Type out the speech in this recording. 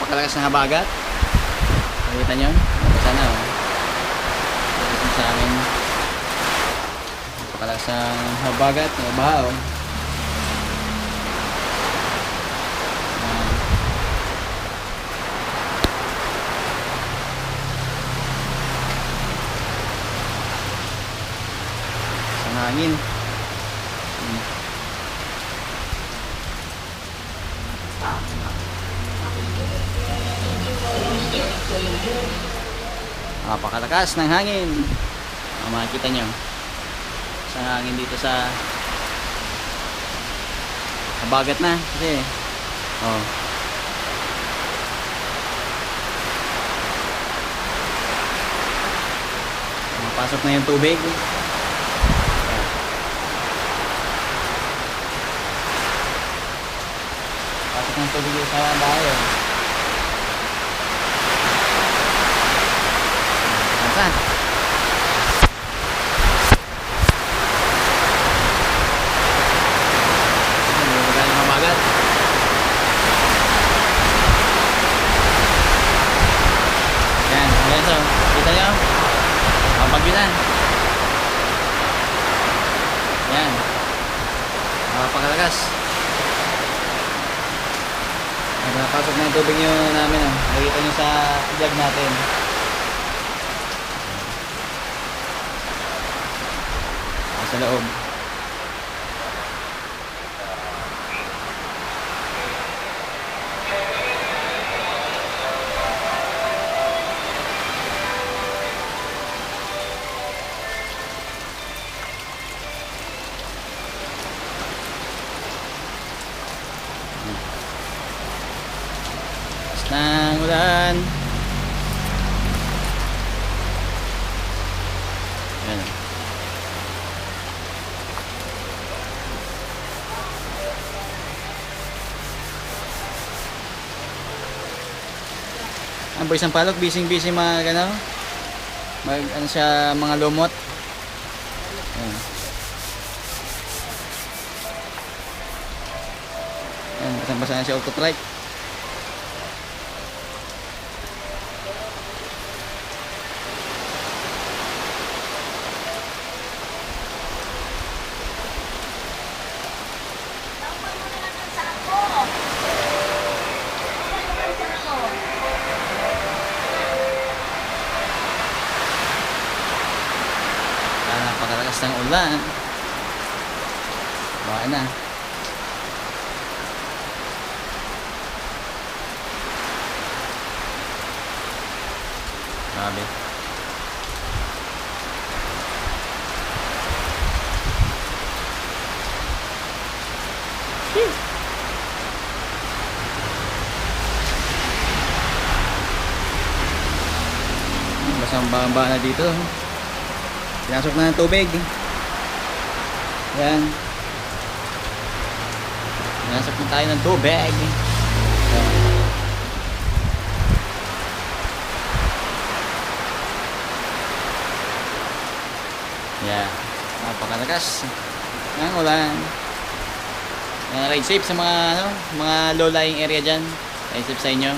napakalakas ng habagat. Nakita nyo? Sana sa amin. Napakalakas ng habagat. Nabaha oh. Sa hangin. Napakalakas ng hangin. Makikita nyo sa hangin dito sa habagat na kasi oh. Pasok na yung tubig. Pasok na yung tubig sa bahay oh. Saan? Magaling mabagat. Yan, ayan so. Kita nyo? Bagyo na. Yan. Napakalakas. Napasok na yung tubig nyo namin. Nakita nyo sa vlog natin. Sa loob. Nang ulan. Ayan. Ang boy Sampaloc, busy mga ano, ano siya, mga lumot. Ayan. Ayan, basang-basa na siya autotrike. Napakalakas ng ulan. Baka na. Grabe. Basang-bamba na dito. Pinasok na ng tubig. Ayan. Pinasok na tayo ng tubig. Yeah. Napakalakas ng ulan. Ride safe sa mga ano, mga low-lying area dyan. Ride safe sa inyo.